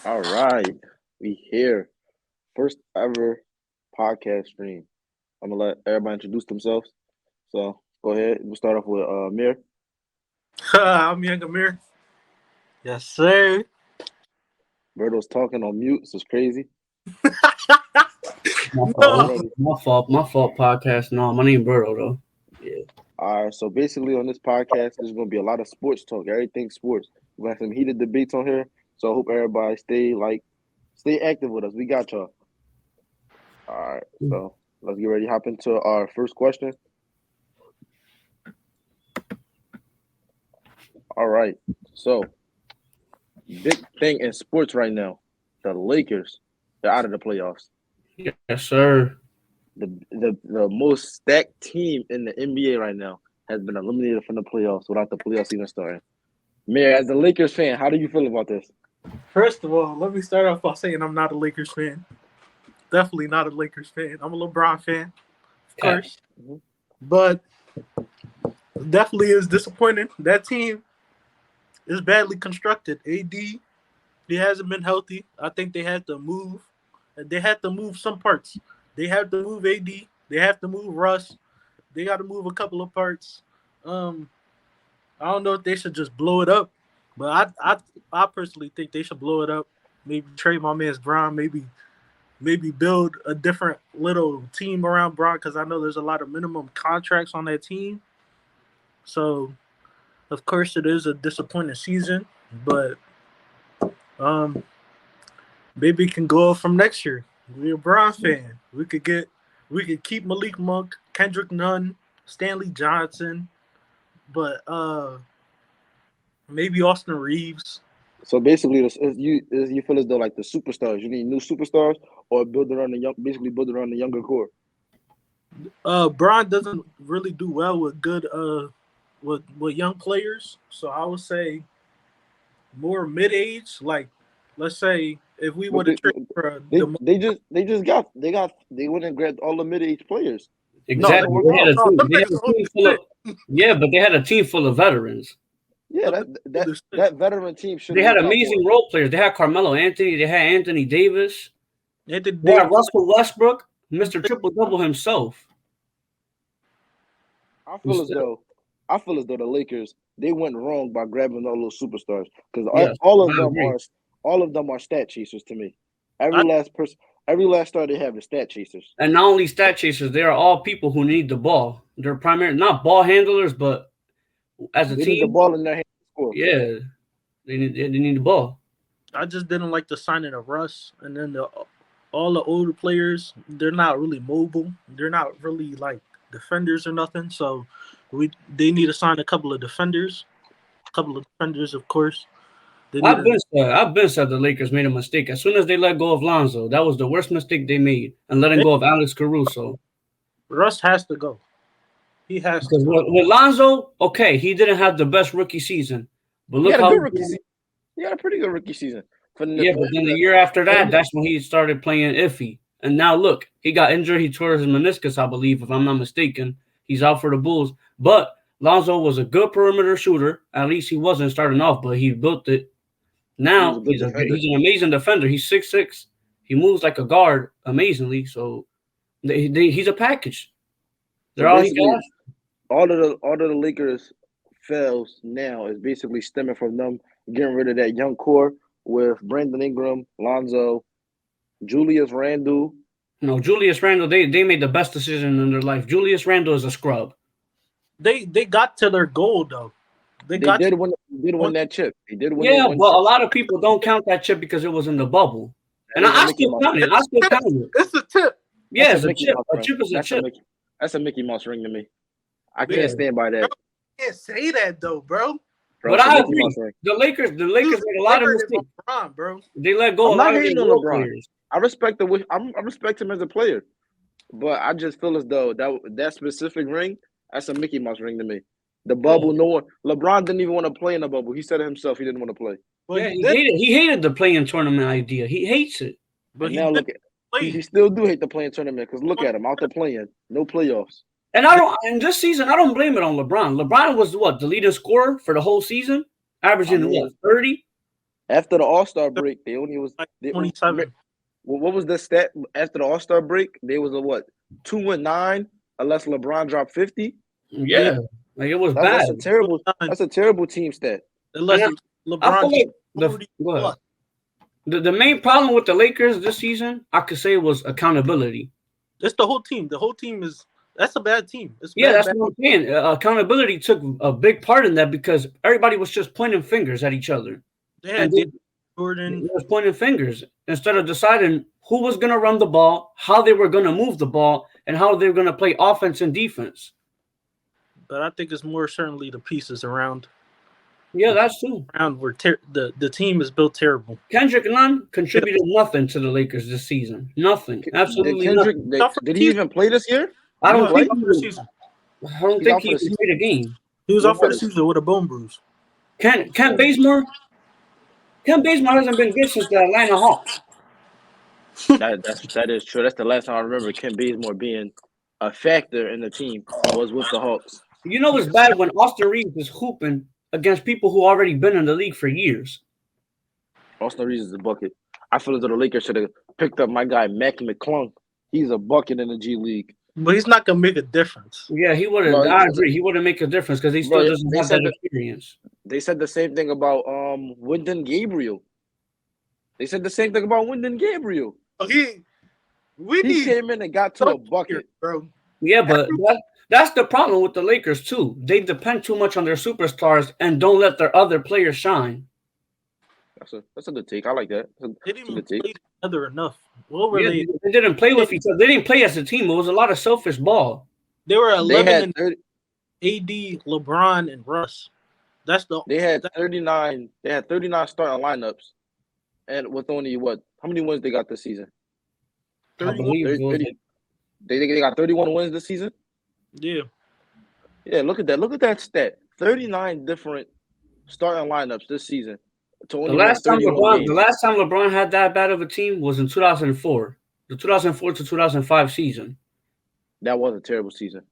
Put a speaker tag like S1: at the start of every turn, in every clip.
S1: All right, we here. First ever podcast stream. I'm gonna let everybody introduce themselves. So go ahead. We'll start off with Mir.
S2: I'm Young Amir. Yes, sir.
S1: Berto's talking on mute, so it's crazy
S3: My fault.
S2: No.
S1: already.
S3: My fault. My fault. Podcast. No, my name Burrow though. Yeah.
S1: All right, so basically on this podcast, there's gonna be a lot of sports talk. Everything sports. We have some heated debates on here, so I hope everybody stay active with us. We got y'all. All right, so let's get ready. Hop into our first question. All right, so big thing in sports right now, the Lakers, they're out of the playoffs.
S3: Yes, sir.
S1: The most stacked team in the NBA right now has been eliminated from the playoffs without the playoffs even starting. Mayor, as a Lakers fan, how do you feel about this?
S2: First of all, let me start off by saying I'm not a Lakers fan. Definitely not a Lakers fan. I'm a LeBron fan, of course. But definitely is disappointing. That team is badly constructed. AD, he hasn't been healthy. I think they had to move. They had to move some parts. They have to move AD. They have to move Russ. They got to move a couple of parts. Um, I don't know if they should just blow it up, but I personally think they should blow it up. Maybe trade my man's Brown. Maybe build a different little team around Brown because I know there's a lot of minimum contracts on that team. So, of course, it is a disappointing season, but um, maybe it can go up from next year. We're a Brown fan. We could keep Malik Monk, Kendrick Nunn, Stanley Johnson, but maybe Austin Reeves.
S1: So basically, you feel as though like the superstars, you need new superstars, or basically build around the younger core.
S2: Brown doesn't really do well with good with young players, so I would say more mid age. Like, let's say if we
S1: But
S2: would have traded for
S1: they went and grabbed all the mid age players.
S3: Exactly.
S2: no,
S3: They had a
S2: no,
S3: team.
S2: them
S3: They had
S2: niggas
S3: a
S2: old
S3: team
S2: as
S3: full of.
S2: shit.
S3: Yeah, but they had a team full of veterans.
S1: Yeah,
S2: Them niggas old as shit.
S1: that veteran team should
S3: They
S1: have
S3: had
S1: been top
S3: amazing
S1: four.
S3: role players. They had Carmelo Anthony. They had Anthony Davis.
S2: Anthony
S3: They had
S2: Davis,
S3: Russell Westbrook, Mr. Triple Double himself.
S1: I feel as
S3: Instead-
S1: though I feel as though the Lakers they went wrong by grabbing all those superstars because
S3: Yes, I agree.
S1: all of them are stat chasers to me.
S2: I,
S1: Every last star they have is stat chasers.
S3: And not only stat chasers, they are all people who need the ball. They're primarily not ball handlers, but as a
S1: They need the
S3: team,
S1: ball in their hands to score.
S3: yeah, they need the ball.
S2: I just didn't like the signing of Russ, and then all the older players. They're not really mobile. They're not really like defenders or nothing. So they need to sign a couple of defenders. A couple of defenders, of course. They need
S3: I've been said the Lakers made a mistake as soon as they let go of Lonzo. That was the worst mistake they made, and letting go of Alex Caruso.
S2: Russ has to go. He has to
S3: Because
S2: go.
S3: with Lonzo, okay, he didn't have the best rookie season, but
S1: He
S3: look
S1: had a
S3: how
S1: good rookie season. He had a pretty good rookie season.
S3: yeah. But then the year after that, that's when he started playing iffy. And now look, he got injured. He tore his meniscus, I believe, if I'm not mistaken. He's out for the Bulls. But Lonzo was a good perimeter shooter. At least he wasn't starting off, but he built it.
S1: He was a
S3: Now
S1: good defender.
S3: he's an amazing defender. He's 6'6". He moves like a guard amazingly. So he's a package. They're
S1: So
S3: all he
S1: basically,
S3: got.
S1: all of the Lakers fails now is basically stemming from them getting rid of that young core with Brandon Ingram, Lonzo, Julius Randle.
S3: No, Julius Randle, they made the best decision in their life. Julius Randle is a scrub.
S2: They got to their goal though. They
S1: They
S2: got
S1: did
S2: to
S1: win that chip. They did win
S3: Yeah,
S1: that one
S3: but
S1: chip.
S3: a lot of people don't count that chip because it was in the bubble. And
S1: That is a
S3: I
S1: Mickey
S3: still
S1: Mouse
S3: count
S1: ring.
S3: it. I still count it.
S2: It's a tip.
S3: Yeah,
S1: That's
S3: it's
S1: a
S3: a
S1: Mickey
S3: chip.
S1: Mouse
S3: A
S1: ring.
S3: chip is a chip.
S1: That's a Mickey Mouse ring to me. I
S2: Yeah.
S1: can't stand by that.
S2: You can't say that though, bro.
S1: Bro,
S3: But
S1: it's a
S3: I
S1: Mickey
S3: agree.
S1: Mouse ring.
S3: The Lakers made a lot of mistakes.
S2: LeBron, bro.
S3: They let go
S1: I'm
S3: a
S1: not
S3: lot of
S1: hating
S3: their
S1: on
S3: role
S1: LeBron.
S3: players.
S1: I respect him as a player, but I just feel as though that specific ring, that's a Mickey Mouse ring to me. The bubble, no one. LeBron didn't even want to play in the bubble. He said it himself. He didn't want to play.
S2: But
S3: Yeah,
S2: he did.
S3: he hated the playing tournament idea. He hates it.
S2: But
S1: And
S2: he
S1: now
S2: did
S1: look at he
S2: play.
S1: still do hate the playing tournament because look at him out there playing, no playoffs.
S3: And in this season, I don't blame it on LeBron. LeBron was what, the leading scorer for the whole season?
S1: I
S3: Averaging
S1: mean,
S3: what, 30?
S1: After the All-Star break, they only was
S2: like
S1: they,
S2: 27.
S1: what was the stat after the All-Star break? They was a what 2-9 unless LeBron dropped 50.
S3: Yeah, like it was
S1: That's
S3: bad.
S1: a terrible. That's a terrible team stat.
S2: Unless
S3: And I
S2: LeBron
S3: feel like go ahead.
S2: plus.
S3: The main problem with the Lakers this season, I could say, was accountability.
S2: It's the whole team. The whole team that's a bad team. It's
S3: Yeah,
S2: bad,
S3: that's
S2: bad.
S3: what I'm saying. Accountability took a big part in that because everybody was just pointing fingers at each other.
S2: They had Jordan.
S3: They was pointing fingers instead of deciding who was going to run the ball, how they were going to move the ball, and how they were going to play offense and defense.
S2: But I think it's more certainly the pieces around.
S3: Yeah, that's true.
S2: Around where the team is built terrible.
S3: Kendrick Nunn contributed nothing to the Lakers this season. Nothing. Absolutely nothing.
S1: Did he even play this year?
S3: I don't think
S2: for the season.
S3: I don't think he played a game.
S2: He was out for the season with a bone bruise.
S3: Kent Bazemore hasn't been good since the Atlanta Hawks.
S1: That is true. That's the last time I remember Kent Bazemore being a factor in the team was with the Hawks.
S3: You know it's bad when Austin Reeves is hooping against people who already been in the league for years.
S1: Austin Reeves is a bucket. I feel as though the Lakers should have picked up my guy Mac McClung. He's a bucket in the G League.
S2: But he's not gonna make a difference.
S3: Yeah, he wouldn't. I agree. He wouldn't make a difference because he still doesn't have that experience.
S1: They said the same thing about Wyndon Gabriel. He came in and got to a bucket,
S2: bro.
S3: Yeah, but that's the problem with the Lakers too. They depend too much on their superstars and don't let their other players shine.
S1: That's a good take. I like that.
S2: They didn't even play together enough. What were they?
S3: They didn't play with each other. They didn't play as a team. It was a lot of selfish ball.
S2: They were 11 and AD, LeBron, and Russ.
S1: They had 39. They had 39 starting lineups, and with only how many wins they got this season? 30. They got 31 wins this season.
S2: Yeah.
S1: Yeah. Look at that. Look at that stat. 39 different starting lineups this season.
S3: The last time LeBron had that bad of a team was in 2004, the 2004 to 2005 season.
S1: That was a terrible season.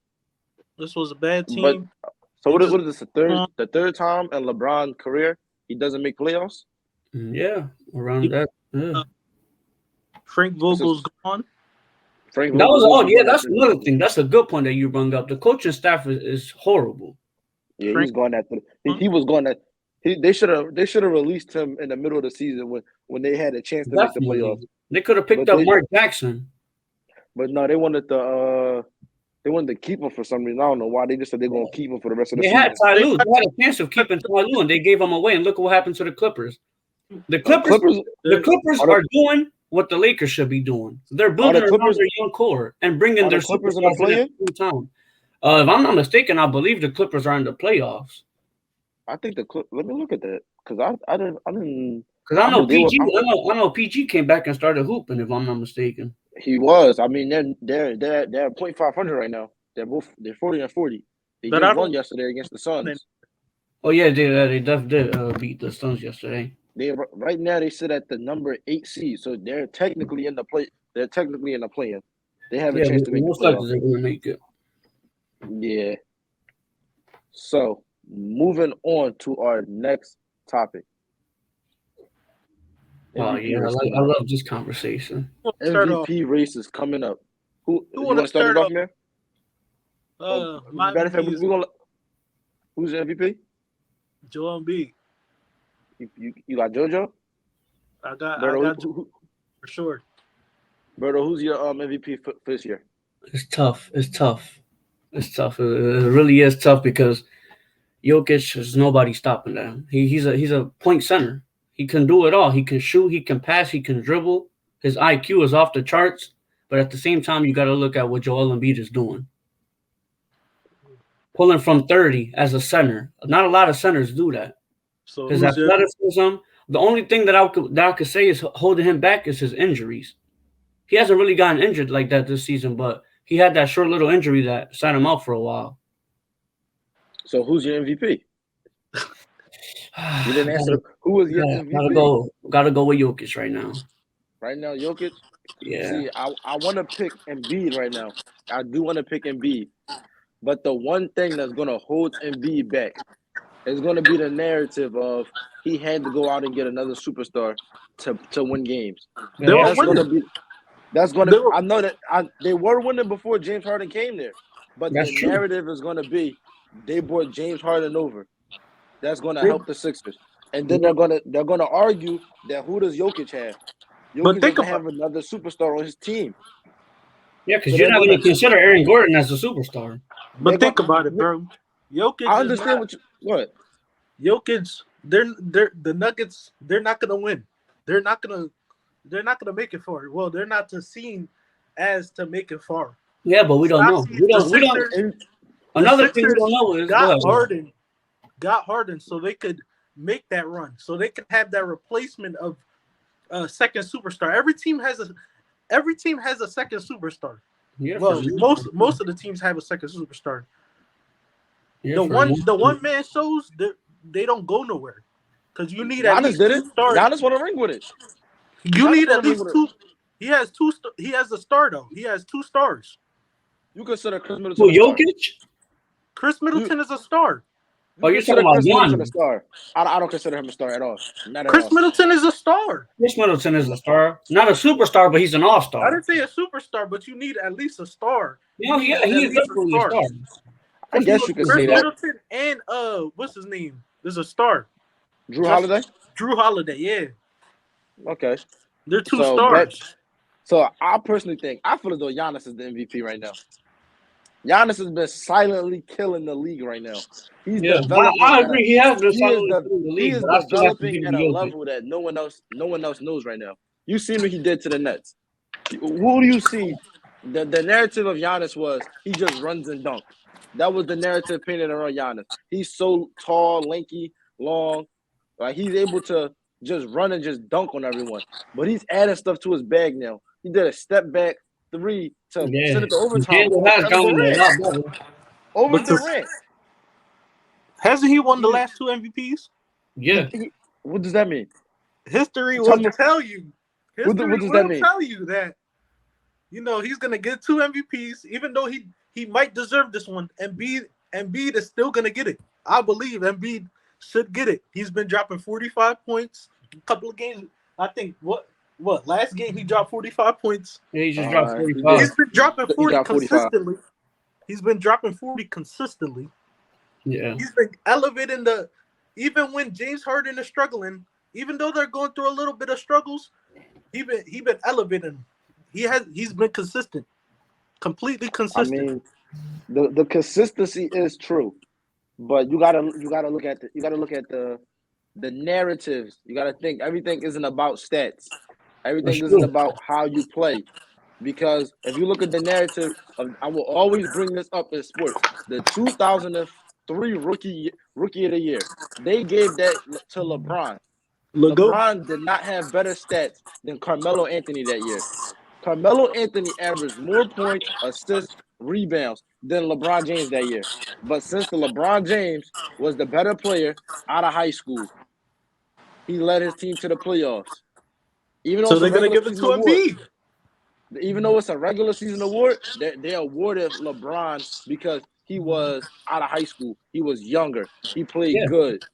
S2: This was a bad team.
S1: So what is this? The third time in LeBron's career he doesn't make playoffs?
S3: Yeah, around that. Yeah.
S2: Frank Vogel's gone.
S3: That was all. Yeah, that's another thing. That's a good point that you brought up. The coaching staff is horrible.
S1: Yeah, he's going after. He was going at. They should have released him in the middle of the season when they had a chance to make the playoffs.
S3: They could have picked up Mark Jackson.
S1: But no, they wanted to keep him for some reason. I don't know why. They just said they're going to keep him for the rest of the season.
S3: They had Ty Lue. They had a chance of keeping Ty Lue, and they gave him away. And look what happened to the Clippers. The Clippers are doing what the Lakers should be doing. They're building around their young core and bringing their
S1: Clippers in the play-in
S3: time. If I'm not mistaken, I believe the Clippers are in the playoffs.
S1: I think let me look at that because I didn't.
S3: Because I know PG. I know PG came back and started hooping. If I'm not mistaken,
S1: he was. I mean, they're .500 right now. They're 40-40. They just won yesterday against the Suns.
S3: Oh yeah, they definitely did beat the Suns yesterday.
S1: Right now they sit at the number 8 seed, so they're technically in the play. They're technically in the play-in. They have a chance to make the playoffs.
S3: They're going to make it.
S1: Yeah. So moving on to our next topic.
S3: Oh yeah, I love this conversation.
S1: MVP race is coming up. Who you want to start it off, man? Who's the MVP?
S2: Joel Embiid.
S1: You got JoJo?
S2: I got for sure.
S1: Berto, who's your MVP for this year?
S3: It's tough. It really is tough because Jokic is nobody stopping that. He's a point center. He can do it all. He can shoot. He can pass. He can dribble. His IQ is off the charts. But at the same time, you got to look at what Joel Embiid is doing. Pulling from 30 as a center. Not a lot of centers do that.
S2: So
S3: his athleticism. The only thing that I could say is holding him back is his injuries. He hasn't really gotten injured like that this season, but he had that short little injury that sat him out for a while.
S1: So who's your MVP? You didn't answer. Who was your MVP?
S3: Gotta go with Jokic right now.
S1: Right now, Jokic?
S3: Yeah.
S1: See, I want to pick Embiid right now. I do want to pick Embiid. But the one thing that's going to hold Embiid back is going to be the narrative of he had to go out and get another superstar to win games.
S2: They were
S1: That's
S2: winning.
S1: gonna be. That's gonna.
S2: They were-
S1: I know that they were winning before James Harden came there, but
S3: That's
S1: the
S3: true.
S1: narrative is gonna be they brought James Harden over. That's gonna help the Sixers, and then they're gonna argue that who does Jokic have?
S2: But
S1: Jokic
S2: think
S1: doesn't
S2: about
S1: have another superstar on his team.
S3: Yeah, because
S1: So
S3: you're
S1: they're
S3: not going to
S1: gonna-
S3: consider Aaron Gordon as a superstar.
S2: But think about it, bro. Jokic.
S1: I understand what.
S2: Jokic. They're the Nuggets. They're not gonna win. They're not gonna make it far. Well, they're not seen as to make it far.
S3: Yeah, but we don't know. We don't.
S1: And
S3: Another
S2: the
S3: thing we don't know is
S2: got Harden, so they could make that run, so they could have that replacement of a second superstar. Every team has a second superstar.
S3: Yeah,
S2: Well, most of the teams have a second superstar.
S3: yeah,
S2: The one man shows they don't go nowhere because you need at
S1: Giannis
S2: least
S1: did
S2: two
S1: it.
S2: stars.
S1: Giannis won a ring with it.
S2: You
S1: Giannis
S2: need
S1: won
S2: at
S1: a ring
S2: least
S1: with
S2: two.
S1: it.
S2: He has two. He has a star though. He has 2 stars.
S1: You consider Chris Middleton
S3: Who,
S1: a star.
S3: Jokic?
S2: Chris Middleton is a star.
S3: Oh, you're
S1: consider
S3: talking about
S1: Chris Middleton
S3: Giannis.
S1: a star. I don't consider him a star at all. Not at
S2: Chris
S1: all.
S2: Middleton is a star.
S3: Chris Middleton is a star, not a superstar, but he's an
S2: I
S3: all-star.
S2: didn't say a superstar, but you need at least a star.
S3: Yeah, he's definitely a star.
S1: I guess you could
S2: Chris
S1: say that.
S2: Middleton and what's his name? There's a star.
S1: Drew Holiday.
S2: Drew Holiday. Yeah,
S1: Okay.
S2: they're 2
S1: So
S2: stars.
S1: So I personally think I feel as though Giannis is the MVP right now. Giannis has been silently killing the league right now. He's
S3: Yeah,
S1: developing.
S3: I agree. He has been
S1: He
S3: silently
S1: is,
S3: killing the
S1: he
S3: league,
S1: is
S3: but I still have to
S1: developing
S3: give
S1: at a
S3: him Jokic.
S1: level that no one else knows right now. You seen what he did to the Nets. Who do you see? The narrative of Giannis was he just runs and dunks. That was the narrative painted around Giannis. He's so tall, lanky, long. Like he's able to just run and just dunk on everyone. But he's adding stuff to his bag now. He did a step back 3 to send it to overtime.
S3: Daniel has gotten a lot better.
S1: Over
S2: But
S1: Durant.
S2: Hasn't he won the last 2 MVPs?
S3: Yeah.
S1: What does that mean?
S2: History
S1: Tell
S2: will
S1: me-
S2: tell you.
S1: What
S2: History
S1: does that
S2: will
S1: mean?
S2: tell you that he's gonna get 2 MVPs, even though he might deserve this one. Embiid is still gonna get it. I believe Embiid should get it. He's been dropping 45 points a couple of games. I think what last game he dropped 45 points.
S3: Yeah, he just dropped
S1: he
S3: 45.
S2: He's been dropping 40
S1: dropped 45.
S2: consistently. He's been dropping 40 consistently.
S3: Yeah.
S2: He's been elevating even when James Harden is struggling, even though they're going through a little bit of struggles, he been elevating. He's been consistent, completely
S1: I
S2: consistent.
S1: mean, the consistency is true, but you gotta look at the narratives. You gotta think everything isn't about stats. Everything
S3: That's
S1: isn't
S3: true.
S1: about how you play. Because if you look at the narrative, I will always bring this up in sports. The 2003 rookie of the year, they gave that to LeBron. LeBron did not have better stats than Carmelo Anthony that year. Carmelo Anthony averaged more points, assists, rebounds than LeBron James that year. But since LeBron James was the better player out of high school, he led his team to the playoffs.
S2: So they're gonna give it to Embiid.
S1: Even though it's a regular season award, they awarded LeBron because he was out of high school. He was younger. He played good.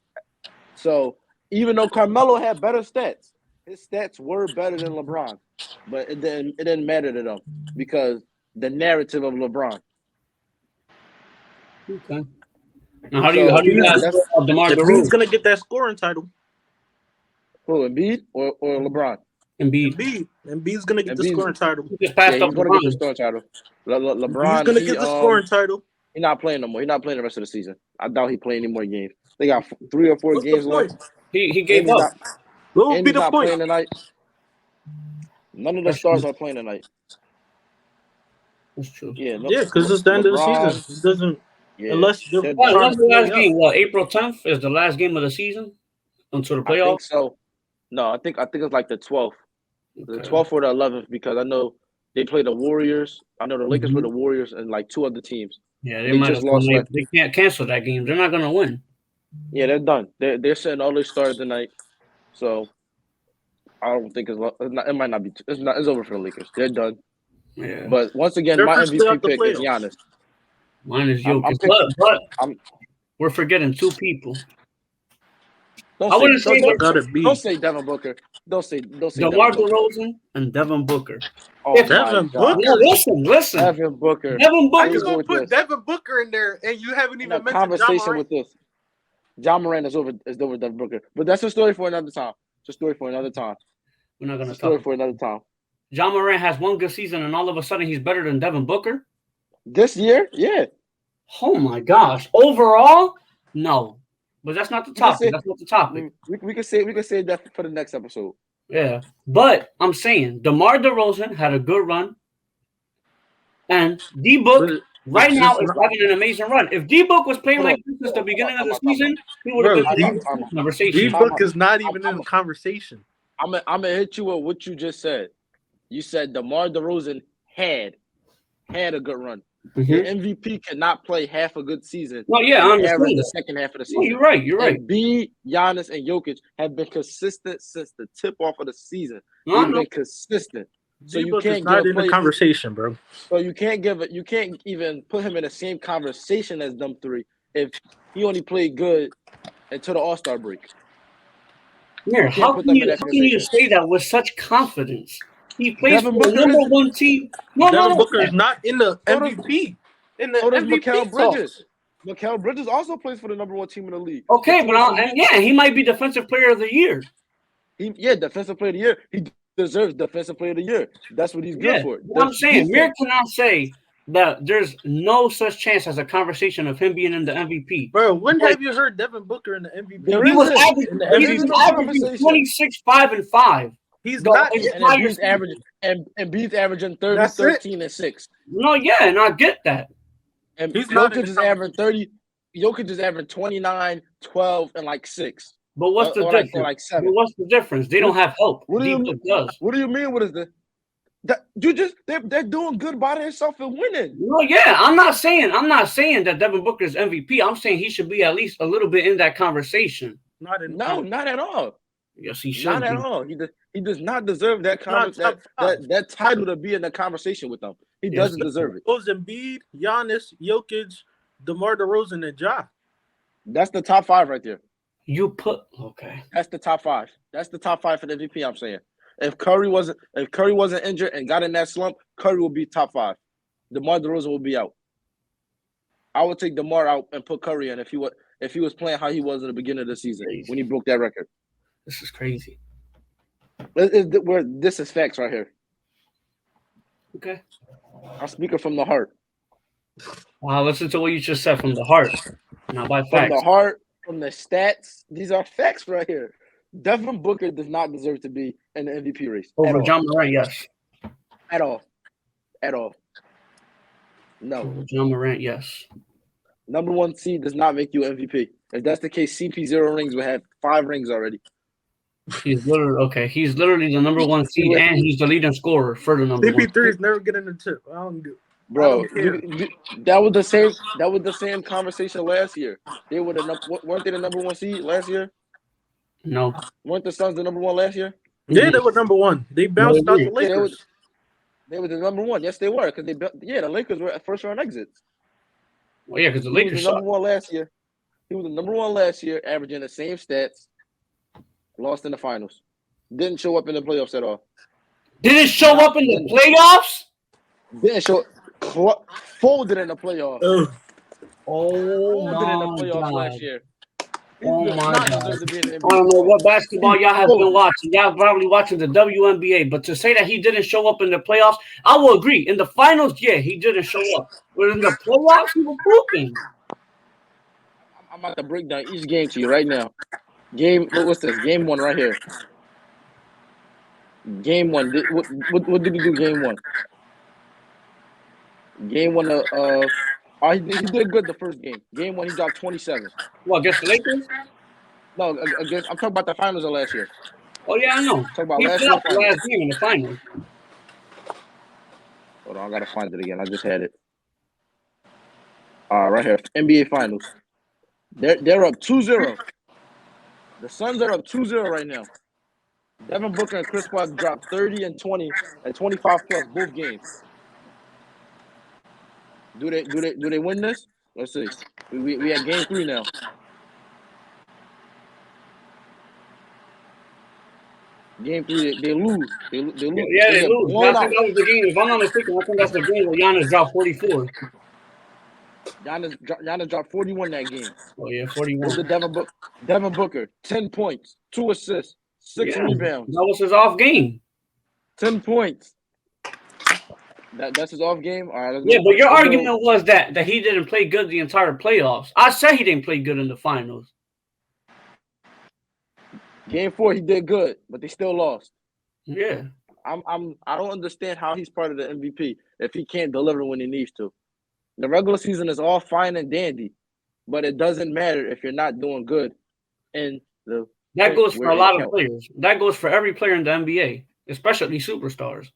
S1: So even though Carmelo had better stats, his stats were better than LeBron. But it didn't matter to them because the narrative of LeBron.
S3: Okay. Now, how do you guys feel about DeMar
S2: Embiid's
S3: DeRozan?
S2: gonna get that scoring title.
S1: Who, Embiid or LeBron?
S2: Embiid's gonna get the scoring title.
S3: He just passed up
S1: he's going to get the
S3: LeBron.
S1: scoring title. LeBron,
S2: He's gonna get the scoring title.
S1: He's not playing no more. He's not playing the rest of the season. I doubt he play any more games. They got 3 or 4
S2: What's
S1: games
S2: the
S1: left.
S2: point?
S3: He gave up.
S2: What would
S1: And
S2: be
S1: he's
S2: the
S1: not
S2: point?
S1: playing tonight. None of the stars are playing tonight.
S3: That's true.
S1: Yeah,
S2: because it's the end of the
S1: LeBron,
S2: season. It doesn't
S1: Yeah,
S2: unless they're
S1: they're
S3: Well,
S2: trying
S3: when's
S2: to
S3: the last
S2: play
S3: game?
S2: up.
S3: What, April 10th is the last game of the season until the
S1: I think
S3: playoffs?
S1: so. No, I think it's like the 12th. The
S3: Okay.
S1: 12th or the 11th because I know they play the Warriors. I know the Lakers play the Warriors and like 2 other teams.
S3: Yeah,
S1: They
S3: they might
S1: just
S3: have
S1: lost,
S3: they can't cancel that game. They're not gonna win.
S1: Yeah, they're done. They're setting all their stars tonight. So I don't think it might not be. It's over for the Lakers. They're done.
S3: Yeah.
S1: But once again,
S2: They're
S1: my
S2: officially
S1: MVP
S2: out the
S1: pick is
S2: playoffs.
S1: Giannis.
S3: Mine is
S1: I'm
S3: Jokic.
S1: picking-
S3: But
S1: I'm-
S3: we're forgetting 2 people. I wouldn't say
S2: Gotta be.
S1: Don't say Devin Booker. Don't say
S3: DeMar
S1: Devin Booker.
S3: DeRozan and Devin Booker.
S1: Oh
S3: If-
S1: my
S2: Devin
S1: God.
S2: Booker.
S3: No, listen.
S1: Devin Booker.
S3: Devin
S2: How
S3: Booker.
S2: you
S1: go
S2: gonna
S1: with
S2: put
S1: this.
S2: Devin Booker in there and you haven't
S1: In
S2: even
S1: a
S2: mentioned John
S1: conversation
S2: Morant?
S1: with this. John Morant is over Devin Booker. But that's a story for another time. It's a story for another time.
S3: We're not
S1: It's
S3: gonna
S1: a story
S3: talk.
S1: for another time.
S3: John Morant has one good season, and all of a sudden he's better than Devin Booker.
S1: This year, yeah.
S3: Oh my gosh! Overall, no. But that's not the
S1: can
S3: topic.
S1: say-
S3: That's not the topic.
S1: We can say that for the next episode.
S3: Yeah, but I'm saying DeMar DeRozan had a good run, and D Book
S2: But
S3: right
S2: it's
S3: now
S2: just
S3: is
S2: not-
S3: having an amazing run. If D Book was playing
S1: Hold
S3: like this since the beginning of the
S1: Time out.
S3: season, he would have
S2: Bro,
S3: been in
S1: D-
S3: the conversation.
S2: D-Book is not even in the conversation.
S1: I'm gonna hit you with what you just said. You said DeMar DeRozan had a good run. Your
S3: Mhm.
S1: MVP cannot play half a good season.
S3: Well, yeah, I
S1: and average
S3: understand
S1: the
S3: that.
S1: second half of the
S3: No,
S1: season.
S3: you're right. You're right.
S1: And B, Giannis and Jokic have been consistent since the tip off of the season.
S3: No,
S1: They've
S3: no.
S1: been consistent. So you
S2: D-Book
S1: can't
S2: is not
S1: give a
S2: in the
S1: player-
S2: conversation, bro.
S1: So you can't even put him in the same conversation as them three if he only played good until the All-Star break.
S3: Here, how
S1: put
S3: can
S1: them
S3: you
S1: in that
S3: say that with such confidence? He plays
S1: Devin
S3: for the
S1: Booker
S3: number
S1: is-
S3: one team. No,
S2: Devin
S3: no,
S2: Booker is not in the
S1: So does-
S2: MVP. In the
S1: So does
S2: MVP
S1: Mikal
S2: talks.
S1: Bridges. Mikal Bridges also plays for the number one team in the league.
S3: Okay,
S1: The
S3: but
S1: team
S3: and yeah, he might be defensive player of the year.
S1: defensive player of the year. He deserves defensive player of the year. That's what he's good
S3: Yeah,
S1: for.
S3: but I'm
S1: That's
S3: saying Mir
S1: defense.
S3: cannot say that there's no such chance as a conversation of him being in the MVP.
S2: Bro, when
S3: Like-
S2: have you heard Devin Booker in the MVP?
S1: There
S3: He was
S1: isn't.
S3: averaging,
S2: There
S3: he's
S2: isn't
S1: no
S3: averaging
S1: conversation.
S3: 26, 5, and 5.
S2: He's
S3: The
S2: not.
S3: entire
S1: And Embiid's
S3: season.
S1: averaging and Embiid's averaging 30,
S2: That's it.
S1: 13, and 6.
S3: No, yeah, and I get that.
S1: And
S2: He's not in
S1: Jokic
S2: the
S1: is averaging 30. Jokic is averaging 29, 12, and like 6.
S3: But what's the
S1: or
S3: difference?
S1: like
S3: But
S1: 7.
S3: what's the difference? They don't have help.
S1: What do you
S3: D-Book does.
S1: What do you mean? What is the that they're doing good by themselves and winning.
S3: No, yeah, I'm not saying that Devin Booker is MVP. I'm saying he should be at least a little bit in that conversation.
S2: Not in.
S1: No, not at all.
S3: Yes, he should.
S1: Not at
S3: be.
S1: all. He does not deserve that
S2: Not top five.
S1: that title to be in the conversation with them. He
S3: Yes,
S1: doesn't deserve it.
S2: Those Embiid, Giannis, Jokic, DeMar DeRozan, and Ja.
S1: That's the top 5 right there.
S3: You put okay.
S1: That's the top 5. That's the top 5 for the MVP. I'm saying. If Curry wasn't injured and got in that slump, Curry will be top 5. DeMar DeRozan will be out. I would take DeMar out and put Curry in if he was playing how he was in the beginning of the season when he broke that record.
S3: This is crazy.
S1: This is facts right here.
S3: Okay.
S1: I'm speaking from the heart.
S3: Wow, listen to what you just said from the heart, not by
S1: From
S3: facts.
S1: the heart, from the stats. These are facts right here. Devin Booker does not deserve to be in the MVP race.
S3: Over John Morant, yes.
S1: At all. No.
S3: Over John Morant, yes.
S1: Number 1 seed does not make you MVP. If that's the case, CP0 rings would have 5 rings already.
S3: He's literally the number 1 seed, and he's the leading scorer for the number 1.
S2: CP3 is never getting the tip. I don't do.
S1: Bro,
S2: I don't
S1: that was the same conversation last year. They were weren't they the number 1 seed last year?
S3: No.
S1: Weren't the Suns the number 1 last year?
S2: Yeah, they were number 1. They bounced out the
S1: Yeah,
S2: Lakers.
S1: they were the number 1. Yes, they were because the Lakers were at first round exits.
S3: Well, yeah, because the
S1: He was
S3: Lakers
S1: the number
S3: suck.
S1: 1 last year. He was the number 1 last year, averaging the same stats. Lost in the finals. Didn't show up in the playoffs at all.
S3: Didn't show up in the playoffs?
S1: Didn't show. Folded in the playoffs.
S2: Ugh.
S3: Oh
S1: Folded in the
S3: my
S1: playoffs
S3: god.
S1: last year. He
S3: Oh
S1: does
S3: my
S1: not
S3: God.
S1: deserve to be in the
S3: I don't know
S1: MVP.
S3: what basketball y'all have been watching. Y'all probably watching the WNBA, but to say that he didn't show up in the playoffs, I will agree. In the finals, yeah, he didn't show up. But in the playoffs, he was pooping.
S1: I'm about to break down each game to you right now. What's this? Game 1 right here. Game 1. What did he do? Game 1. Game 1 he did good the first game. Game 1 he dropped 27.
S3: What, against the Lakers?
S1: No, I'm talking about the finals of last year.
S3: Oh, yeah, I know.
S1: Talk about
S3: He
S1: last
S3: flopped the
S1: year's
S3: last game in the finals.
S1: Hold on, I gotta find it again. I just had it. Right here, NBA Finals. They're up 2-0. The Suns are up 2-0 right now. Devin Booker and Chris Paul dropped 30 and 20 and 25 plus both games. Do they win this? Let's see. We at game 3 now. Game 3, they lose. They lose.
S3: Yeah, they
S1: get
S3: lose.
S1: blown
S3: I
S1: out.
S3: think that was the game. If I'm not mistaken, I think that's the game where Giannis dropped 44.
S1: Giannis dropped 41 that game.
S3: Oh yeah,
S1: This
S3: 41.
S1: is Devin Booker, 10 points, 2 assists, 6 rebounds.
S3: That was his off game.
S1: 10 points. That's his off game. All right.
S3: Yeah, but your argument was that he didn't play good the entire playoffs. I said he didn't play good in the finals.
S1: Game 4, he did good, but they still lost.
S3: Yeah.
S1: I don't understand how he's part of the MVP if he can't deliver when he needs to. The regular season is all fine and dandy, but it doesn't matter if you're not doing good. And
S3: that goes for a lot of players. That goes for every player in the NBA, especially superstars.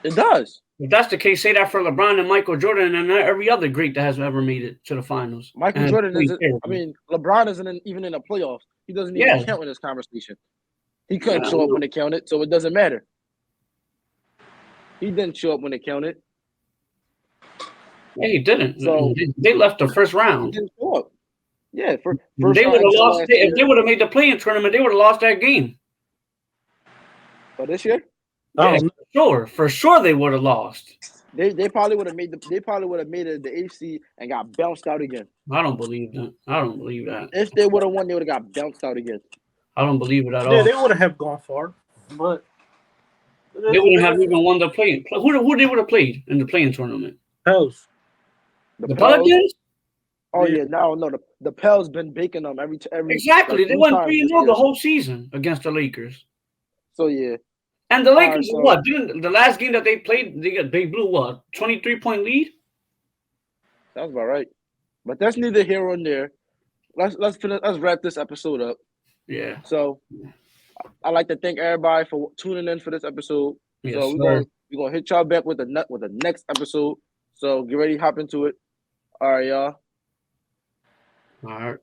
S1: It does.
S3: If that's the case, say that for LeBron and Michael Jordan and every other great that has ever made it to the finals.
S1: Michael Jordan isn't. I mean, LeBron isn't even in the playoffs. He doesn't even count in this conversation. He couldn't show up when it counted, so it doesn't matter. He didn't show up when it counted.
S3: Yeah, he didn't. So they left the first round.
S1: He didn't show up. Yeah,
S3: they would have lost. If they would have made the play-in tournament, they would have lost that game.
S1: For this year?
S3: Yeah, for sure they would have lost.
S1: They probably would have made it the AC and got bounced out again.
S3: I don't believe that.
S1: If they would have won, they would have got bounced out again.
S3: I don't believe it at all.
S2: Yeah, they would have gone far, but
S3: they wouldn't have even won the play. Who they would have played in the play-in tournament?
S2: Pels.
S3: The Pelicans?
S1: Oh yeah, no. The Pels been baking them every.
S3: Exactly, they went 3-0 the whole season against the Lakers.
S1: So yeah.
S3: And the Lakers, what? The last game that they played, they blew what? 23-point lead?
S1: That's about right. But that's neither here nor there. Let's wrap this episode up.
S3: Yeah.
S1: So I'd like to thank everybody for tuning in for this episode.
S3: Yes,
S1: so we're gonna hit y'all back with the next episode. So get ready, hop into it. All right, y'all.
S3: All right.